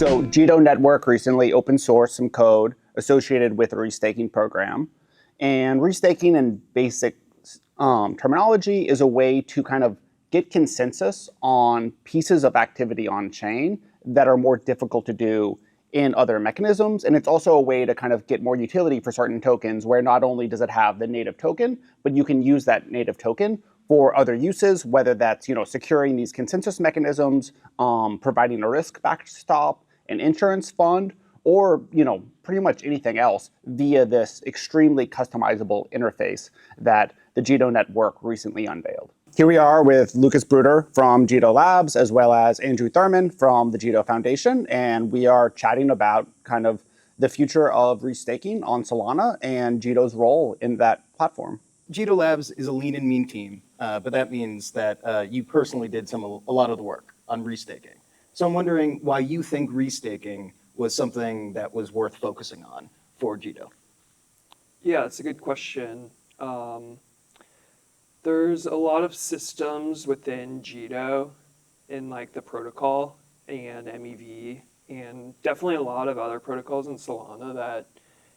So Jito Network recently open sourced some code associated with a restaking program. And restaking in basic terminology is a way to kind of get consensus on pieces of activity on chain that are more difficult to do in other mechanisms. And it's also a way to kind of get more utility for certain tokens where not only does it have the native token, but you can use that native token for other uses, whether that's securing these consensus mechanisms, providing a risk backstop, an insurance fund, or pretty much anything else via this extremely customizable interface that the Jito network recently unveiled. Here we are with Lucas Bruder from Jito Labs, as well as Andrew Thurman from the Jito Foundation, and we are chatting about kind of the future of restaking on Solana and Jito's role in that platform. Jito Labs is a lean and mean team, but that means that you personally did a lot of the work on restaking. So I'm wondering why you think restaking was something that was worth focusing on for Jito. Yeah, it's a good question. There's a lot of systems within Jito in like the protocol and MEV, and definitely a lot of other protocols in Solana that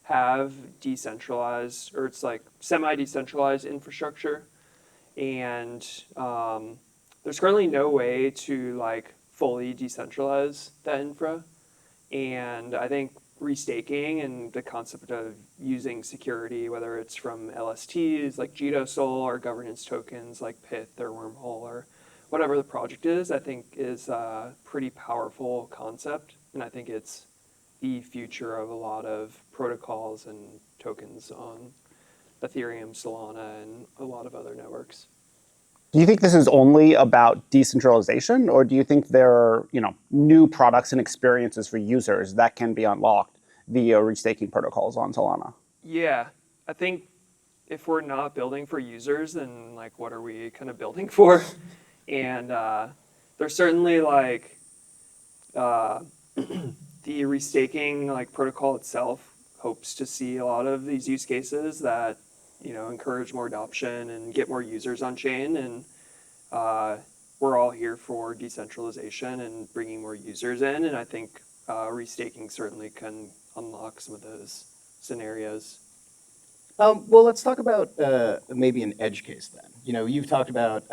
have decentralized, or it's like semi-decentralized infrastructure. And there's currently no way to like fully decentralize that infra. And I think restaking and the concept of using security, whether it's from LSTs like Jito Sol or governance tokens like Pith or Wormhole or whatever the project is, I think is a pretty powerful concept. And I think it's the future of a lot of protocols and tokens on Ethereum, Solana, and a lot of other networks. Do you think this is only about decentralization, or do you think there are new products and experiences for users that can be unlocked via restaking protocols on Solana? Yeah, I think if we're not building for users, then like what are we kind of building for? And there's certainly like the restaking like protocol itself hopes to see a lot of these use cases that encourage more adoption and get more users on chain. And we're all here for decentralization and bringing more users in. And I think restaking certainly can unlock some of those scenarios. Well, let's talk about maybe an edge case then. You've talked about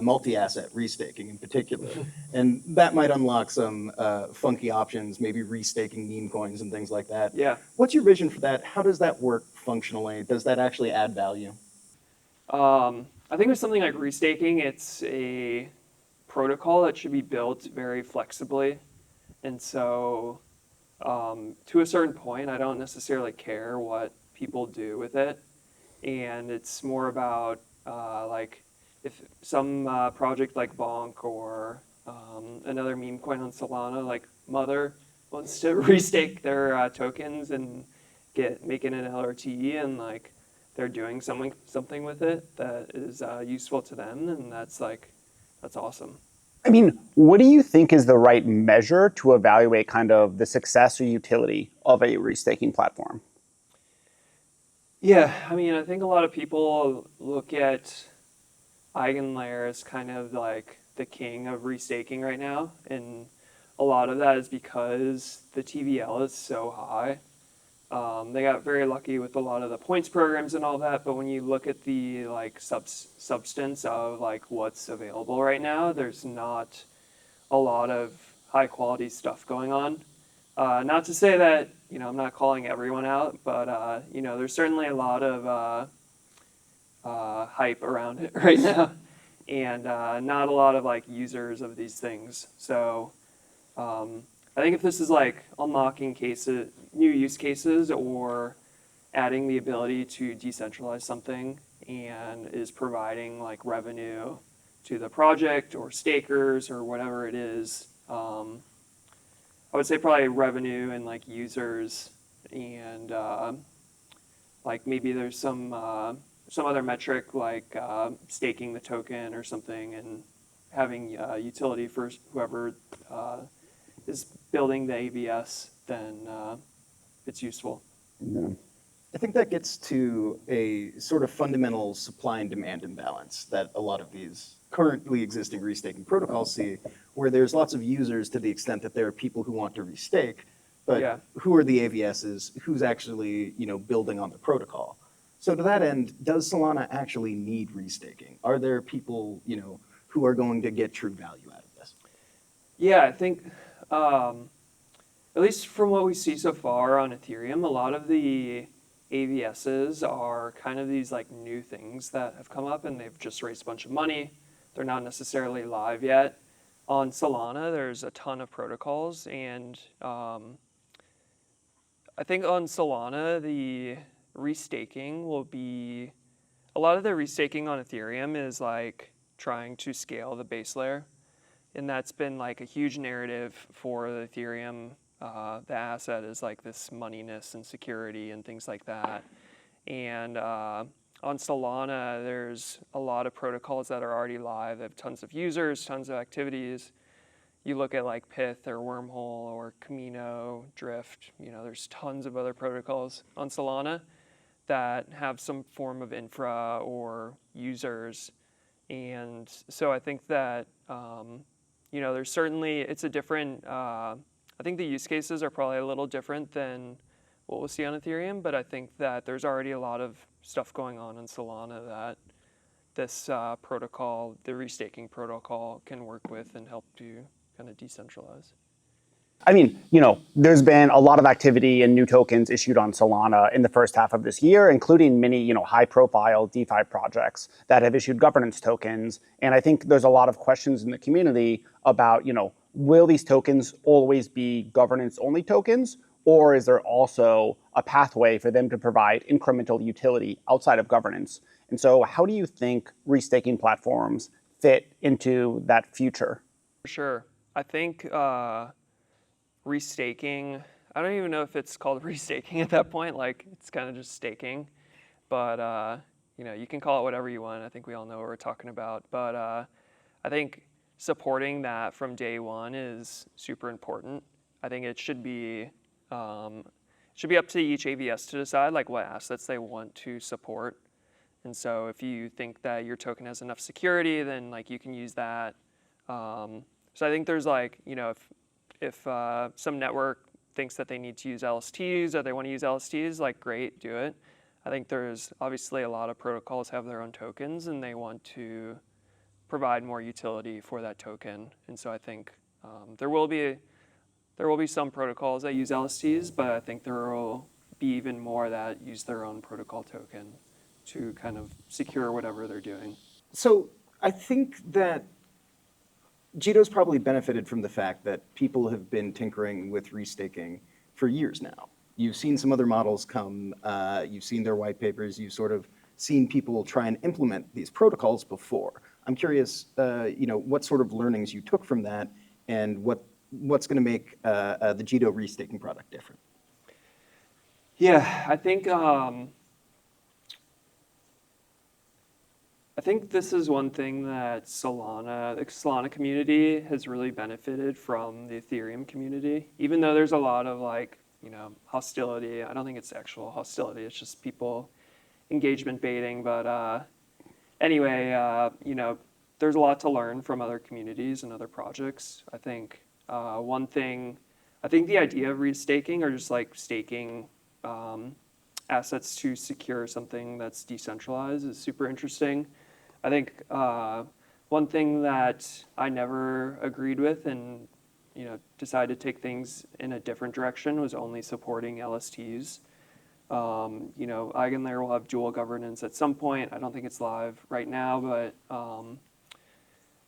multi-asset restaking in particular, and that might unlock some funky options, maybe restaking meme coins and things like that. Yeah. What's your vision for that? How does that work functionally? Does that actually add value? I think with something like restaking, it's a protocol that should be built very flexibly. And so to a certain point, I don't necessarily care what people do with it. And it's more about like if some project like Bonk or another meme coin on Solana like Mother wants to restake their tokens and make it an LRT, and like they're doing something with it that is useful to them, and that's awesome. I mean, what do you think is the right measure to evaluate kind of the success or utility of a restaking platform? Yeah, I mean, I think a lot of people look at EigenLayer as kind of like the king of restaking right now, and a lot of that is because the TVL is so high. They got very lucky with a lot of the points programs and all that, but when you look at the like substance of like what's available right now, there's not a lot of high quality stuff going on. Not to say that I'm not calling everyone out, but there's certainly a lot of hype around it right now, and not a lot of like users of these things. So I think if this is like unlocking new use cases, or adding the ability to decentralize something and is providing like revenue to the project or stakers or whatever it is, I would say probably revenue and like users, and like maybe there's some other metric like staking the token or something and having utility for whoever is building the ABS, then it's useful. Yeah. I think that gets to a sort of fundamental supply and demand imbalance that a lot of these currently existing restaking protocols see, where there's lots of users to the extent that there are people who want to restake, but Yeah. who are the AVSs? Who's actually, building on the protocol? So to that end, does Solana actually need restaking? Are there people, who are going to get true value out of this? Yeah, I think, at least from what we see so far on Ethereum, a lot of the AVSs are kind of these like new things that have come up and they've just raised a bunch of money. They're not necessarily live yet. On Solana, there's a ton of protocols, and I think on Solana, the restaking will be a lot of the restaking on Ethereum is like trying to scale the base layer. And that's been like a huge narrative for the Ethereum. The asset is like this moneyness and security and things like that. And on Solana, there's a lot of protocols that are already live. They have tons of users, tons of activities. You look at like Pyth or Wormhole or Camino, Drift, there's tons of other protocols on Solana that have some form of infra or users. And so I think that, there's certainly, it's a different, I think the use cases are probably a little different than what we'll see on Ethereum, but I think that there's already a lot of stuff going on in Solana that this protocol, the restaking protocol, can work with and help to kind of decentralize. I mean, there's been a lot of activity and new tokens issued on Solana in the first half of this year, including many, high-profile DeFi projects that have issued governance tokens. And I think there's a lot of questions in the community about, will these tokens always be governance-only tokens, or is there also a pathway for them to provide incremental utility outside of governance? And so, how do you think restaking platforms fit into that future? For sure. I think restaking, I don't even know if it's called restaking at that point, like it's kind of just staking, but you can call it whatever you want. I think we all know what we're talking about, but I think supporting that from day one is super important. I think it should be up to each AVS to decide like what assets they want to support. And so if you think that your token has enough security, then like you can use that. So I think there's like, if some network thinks that they need to use LSTs or they want to use LSTs, like great, do it. I think there's obviously a lot of protocols have their own tokens and they want to provide more utility for that token. And so I think there will be some protocols that use LSTs, but I think there will be even more that use their own protocol token to kind of secure whatever they're doing. So I think that Jito's probably benefited from the fact that people have been tinkering with restaking for years now. You've seen some other models come, you've seen their white papers, you've sort of seen people try and implement these protocols before. I'm curious, what sort of learnings you took from that and what's going to make the Jito restaking product different? Yeah, I think this is one thing that the Solana community has really benefited from the Ethereum community. Even though there's a lot of hostility, I don't think it's actual hostility, it's just people engagement baiting. But anyway, there's a lot to learn from other communities and other projects. I think the idea of restaking or just like staking assets to secure something that's decentralized is super interesting. I think one thing that I never agreed with and decided to take things in a different direction was only supporting LSTs. Eigenlayer will have dual governance at some point. I don't think it's live right now, but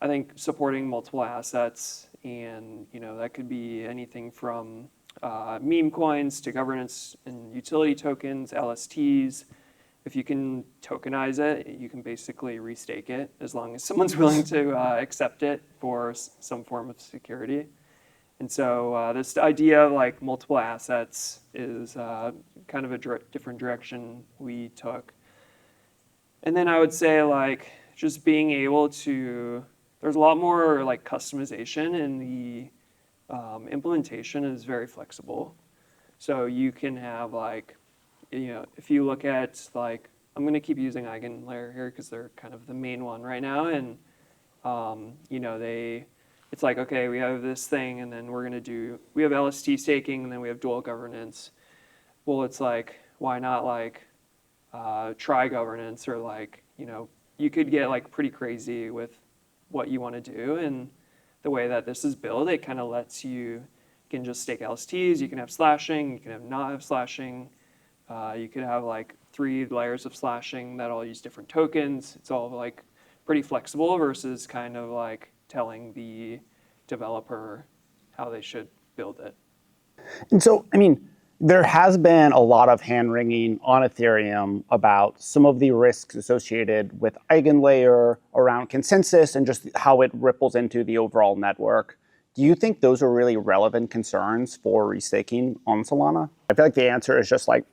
I think supporting multiple assets and that could be anything from meme coins to governance and utility tokens, LSTs. If you can tokenize it, you can basically restake it as long as someone's willing to accept it for some form of security. And so this idea of like multiple assets is kind of a different direction we took. And then I would say like just being able to, there's a lot more like customization and the implementation is very flexible. So you can have like, if you look at like, I'm going to keep using Eigenlayer here because they're kind of the main one right now. And, it's like, okay, we have this thing, and then we have LST staking, and then we have dual governance. Well, it's like, why not like try governance, or like, you could get like pretty crazy with what you want to do. And the way that this is built, it kind of lets you can just stake LSTs, you can have slashing, you can have not have slashing, you could have like 3 layers of slashing that all use different tokens. It's all like pretty flexible versus kind of like telling the developer how they should build it. And so, I mean, there has been a lot of hand wringing on Ethereum about some of the risks associated with EigenLayer around consensus and just how it ripples into the overall network. Do you think those are really relevant concerns for restaking on Solana? I feel like the answer is just like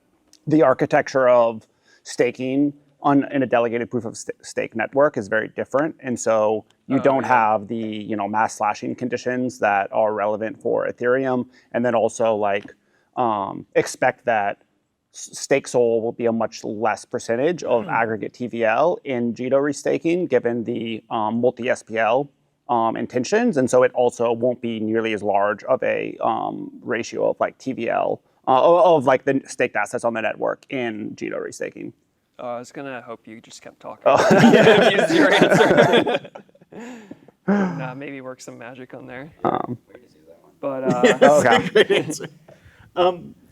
the architecture of staking in a delegated proof of stake network is very different. And so you don't have the mass slashing conditions that are relevant for Ethereum. And then also like expect that stake SOL will be a much less percentage of aggregate TVL in Jito restaking, given the multi-SPL intentions. And so it also won't be nearly as large of a ratio of like TVL, of like the staked assets on the network in Jito restaking. I was gonna hope you just kept talking. Use your answer. And, maybe work some magic on there. But Okay. Great answer.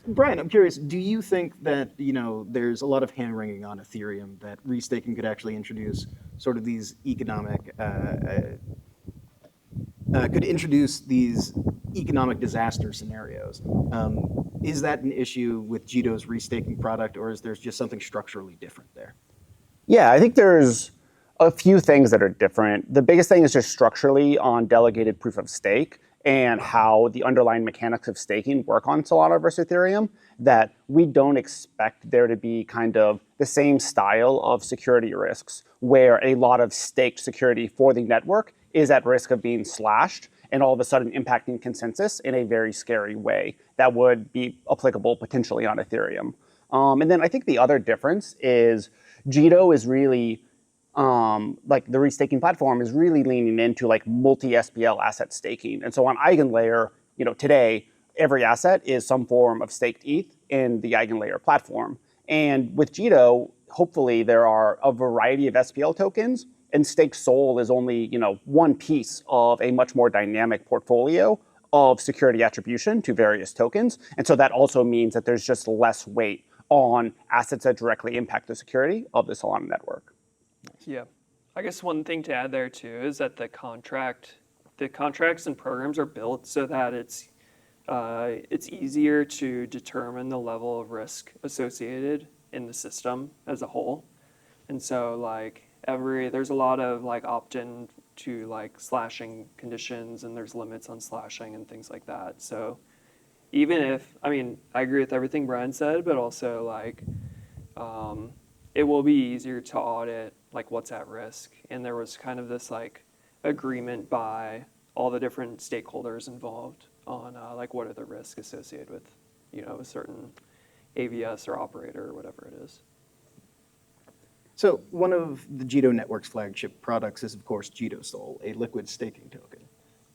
Brian, I'm curious, do you think that, there's a lot of hand-wringing on Ethereum that restaking could actually introduce sort of these could introduce these economic disaster scenarios? Is that an issue with Jito's restaking product, or is there just something structurally different there? Yeah, I think there's a few things that are different. The biggest thing is just structurally on delegated proof of stake and how the underlying mechanics of staking work on Solana versus Ethereum, that we don't expect there to be kind of the same style of security risks where a lot of staked security for the network is at risk of being slashed and all of a sudden impacting consensus in a very scary way that would be applicable potentially on Ethereum. And then I think the other difference is Jito is really like the restaking platform is really leaning into like multi-SPL asset staking. And so on EigenLayer, today, every asset is some form of staked ETH in the EigenLayer platform. And with Jito, hopefully there are a variety of SPL tokens, and staked SOL is only, one piece of a much more dynamic portfolio of security attribution to various tokens. And so that also means that there's just less weight on assets that directly impact the security of the Solana network. Yeah, I guess one thing to add there too is that the contracts and programs are built so that it's easier to determine the level of risk associated in the system as a whole. And so like there's a lot of like opt-in to like slashing conditions, and there's limits on slashing and things like that. So even if, I agree with everything Brian said, but also like it will be easier to audit like what's at risk. And there was kind of this like agreement by all the different stakeholders involved on like what are the risks associated with, a certain AVS or operator or whatever it is. So one of the Jito network's flagship products is, of course, Jito Sol, a liquid staking token.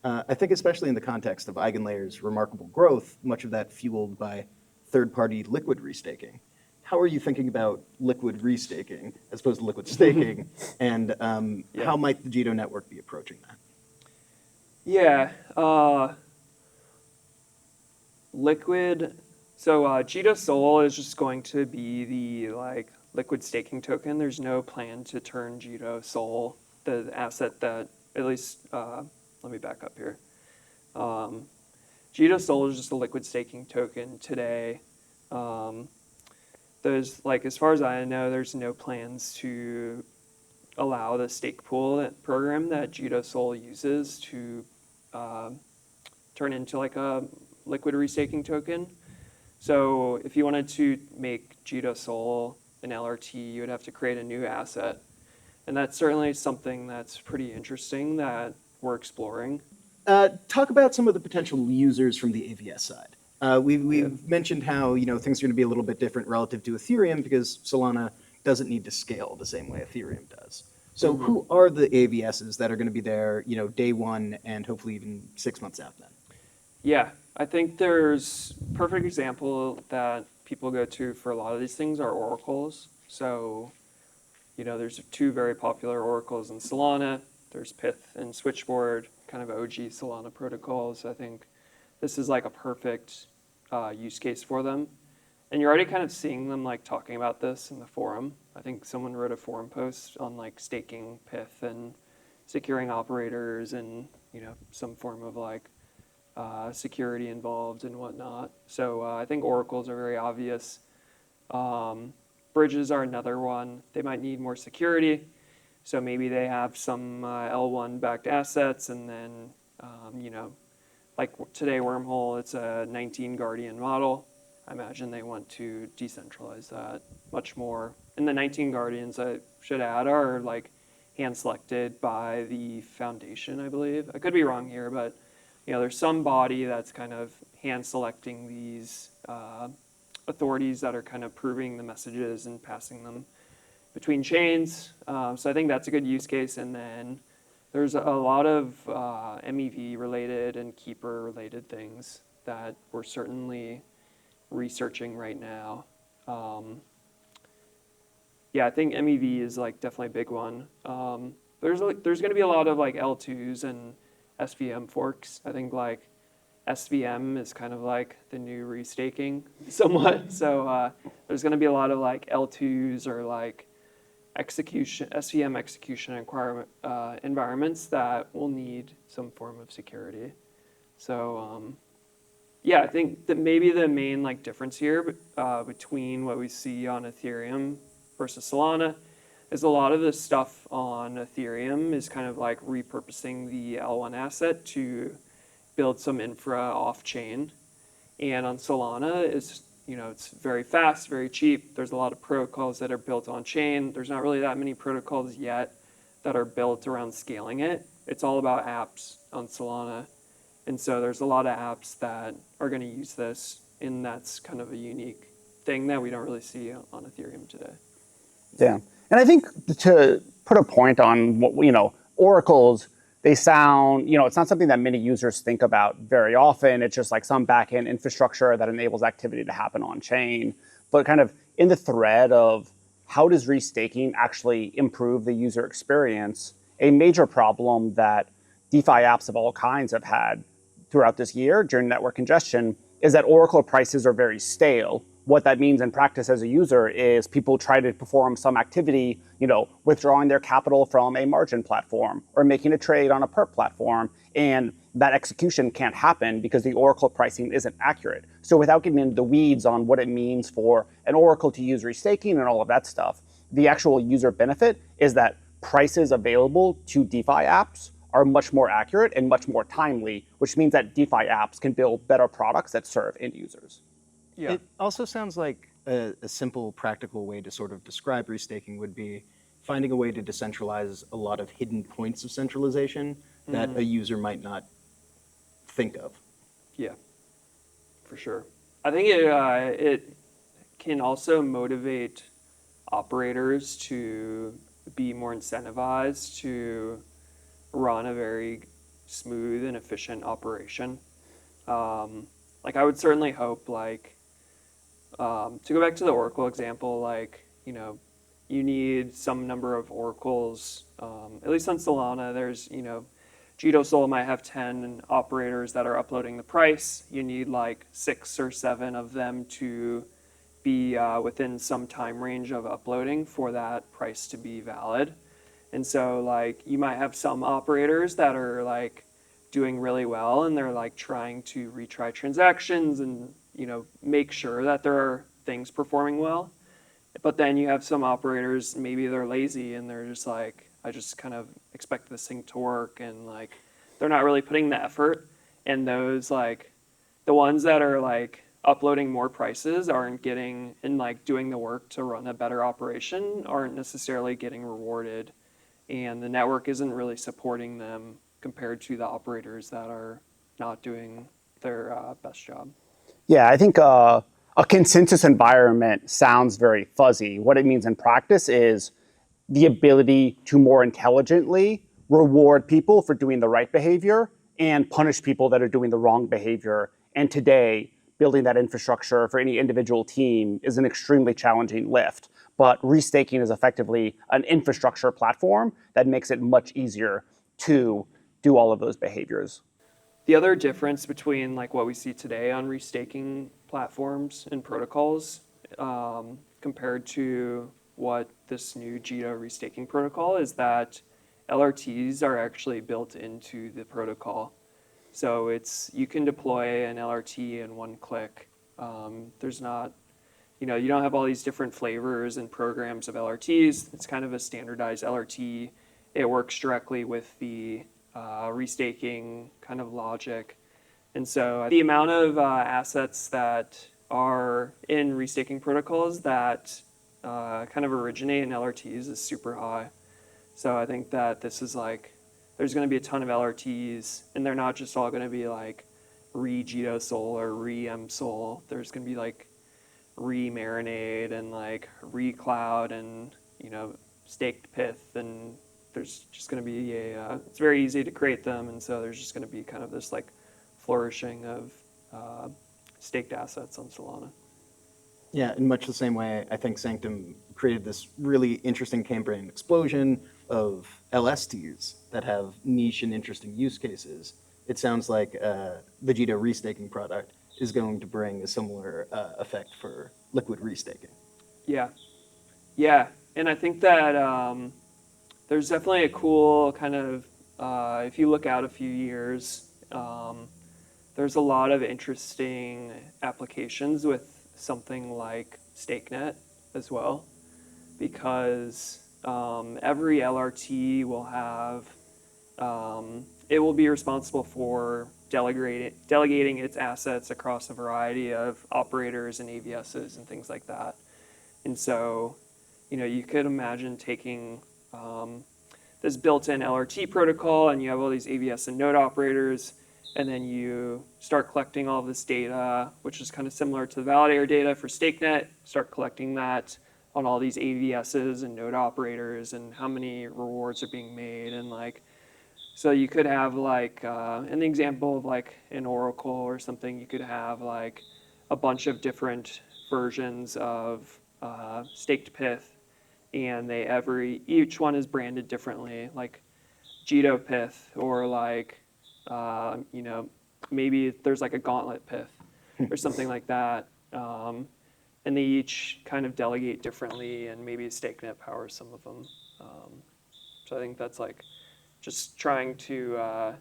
I think especially in the context of EigenLayer's remarkable growth, much of that fueled by third-party liquid restaking. How are you thinking about liquid restaking as opposed to liquid staking, and how might the Jito network be approaching that? Yeah, liquid. So Jito Sol is just going to be the like liquid staking token. There's no plan to turn Jito Sol, the asset that at least. Let me back up here. Jito Sol is just a liquid staking token today. There's like, as far as I know, there's no plans to allow the stake pool program that Jito Sol uses to turn into like a liquid restaking token. So if you wanted to make Jito Sol an LRT, you would have to create a new asset. And that's certainly something that's pretty interesting that we're exploring. Talk about some of the potential users from the AVS side. We've mentioned how things are going to be a little bit different relative to Ethereum because Solana doesn't need to scale the same way Ethereum does. So who are the AVSs that are going to be there, day one and hopefully even 6 months out then? Yeah, I think there's perfect example that people go to for a lot of these things are oracles. So, there's two very popular oracles in Solana. There's Pith and Switchboard, kind of OG Solana protocols. I think this is like a perfect use case for them. And you're already kind of seeing them like talking about this in the forum. I think someone wrote a forum post on like staking Pith and securing operators and some form of like security involved and whatnot. So I think oracles are very obvious. Bridges are another one. They might need more security. So maybe they have some L1 backed assets and then, like today Wormhole, it's a 19 Guardian model. I imagine they want to decentralize that much more. And the 19 Guardians, I should add, are like hand selected by the foundation, I believe. I could be wrong here, but there's some body that's kind of hand selecting these authorities that are kind of proving the messages and passing them between chains. So I think that's a good use case. And then there's a lot of MEV related and keeper related things that we're certainly researching right now. I think MEV is like definitely a big one. There's going to be a lot of like L2s and SVM forks. I think like SVM is kind of like the new restaking somewhat. So there's going to be a lot of like L2s or like SVM execution environments that will need some form of security. So I think that maybe the main like difference here between what we see on Ethereum versus Solana is a lot of the stuff on Ethereum is kind of like repurposing the L1 asset to build some infra off chain. And on Solana it's very fast, very cheap. There's a lot of protocols that are built on chain. There's not really that many protocols yet that are built around scaling it. It's all about apps on Solana. And so there's a lot of apps that are going to use this, and that's kind of a unique thing that we don't really see on Ethereum today. Yeah. And I think to put a point on what, oracles, they sound, it's not something that many users think about very often. It's just like some backend infrastructure that enables activity to happen on chain. But kind of in the thread of how does restaking actually improve the user experience, a major problem that DeFi apps of all kinds have had throughout this year during network congestion is that oracle prices are very stale. What that means in practice as a user is people try to perform some activity, withdrawing their capital from a margin platform or making a trade on a perp platform, and that execution can't happen because the oracle pricing isn't accurate. So without getting into the weeds on what it means for an oracle to use restaking and all of that stuff, the actual user benefit is that prices available to DeFi apps are much more accurate and much more timely, which means that DeFi apps can build better products that serve end users. Yeah. It also sounds like a simple, practical way to sort of describe restaking would be finding a way to decentralize a lot of hidden points of centralization that a user might not think of. Yeah, for sure. I think it can also motivate operators to be more incentivized to run a very smooth and efficient operation. Like I would certainly hope to go back to the Oracle example, you need some number of oracles. At least on Solana, there's, Jito Sol might have 10 operators that are uploading the price. You need 6 or 7 of them to be within some time range of uploading for that price to be valid. And so you might have some operators that are doing really well and they're trying to retry transactions and make sure that there are things performing well. But then you have some operators, maybe they're lazy and they're just I just kind of expect this thing to work, and they're not really putting the effort. And those the ones that are uploading more prices aren't getting and doing the work to run a better operation aren't necessarily getting rewarded, and the network isn't really supporting them compared to the operators that are not doing their best job. Yeah, I think a consensus environment sounds very fuzzy. What it means in practice is the ability to more intelligently reward people for doing the right behavior and punish people that are doing the wrong behavior. And today, building that infrastructure for any individual team is an extremely challenging lift. But restaking is effectively an infrastructure platform that makes it much easier to do all of those behaviors. The other difference between like what we see today on restaking platforms and protocols compared to what this new Jito restaking protocol is that LRTs are actually built into the protocol. So you can deploy an LRT in one click. There's not, you don't have all these different flavors and programs of LRTs. It's kind of a standardized LRT. It works directly with the restaking kind of logic. And so the amount of assets that are in restaking protocols that kind of originate in LRTs is super high. So I think that this is like, there's going to be a ton of LRTs, and they're not just all going to be like re-Jito Sol or re-M Sol. There's going to be like re-Marinade and like re-Cloud and, staked Pith, and there's just going to be it's very easy to create them, and so there's just going to be kind of this like flourishing of staked assets on Solana. Yeah, in much the same way, I think Sanctum created this really interesting Cambrian explosion of LSTs that have niche and interesting use cases. It sounds like the Jito restaking product is going to bring a similar effect for liquid restaking. Yeah, and I think that there's definitely a cool kind of, if you look out a few years, there's a lot of interesting applications with something like StakeNet as well, because every LRT will have, it will be responsible for delegating its assets across a variety of operators and AVSs and things like that. And so, you could imagine taking this built-in LRT protocol, and you have all these AVS and node operators, and then you start collecting all of this data, which is kind of similar to the validator data for StakeNet. Start collecting that on all these AVSs and node operators, and how many rewards are being made, and like, so you could have like an example of like an Oracle or something. You could have like a bunch of different versions of staked Pith, and each one is branded differently, like Jito Pith, or like maybe there's like a Gauntlet Pith or something like that. And they each kind of delegate differently, and maybe StakeNet powers some of them. So I think that's like just trying to,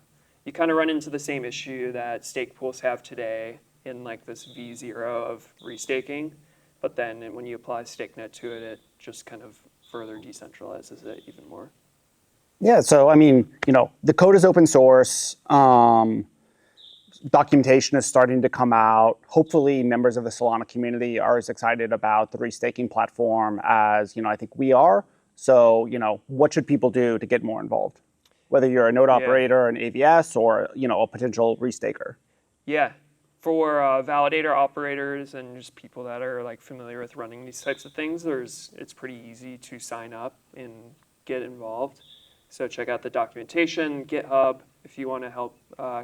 you kind of run into the same issue that stake pools have today in like this V0 of restaking, but then when you apply StakeNet to it, it just kind of further decentralizes it even more. Yeah, so I mean, the code is open source. Documentation is starting to come out. Hopefully, members of the Solana community are as excited about the restaking platform as I think we are. So, what should people do to get more involved? Whether you're a node operator, an AVS, or a potential restaker. Yeah, for validator operators and just people that are like familiar with running these types of things, it's pretty easy to sign up and get involved. So check out the documentation, GitHub. If you want to help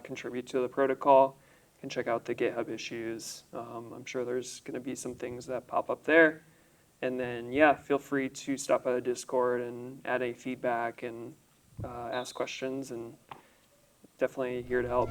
contribute to the protocol, you can check out the GitHub issues. I'm sure there's going to be some things that pop up there. And then, feel free to stop by the Discord and add any feedback and ask questions, and definitely here to help.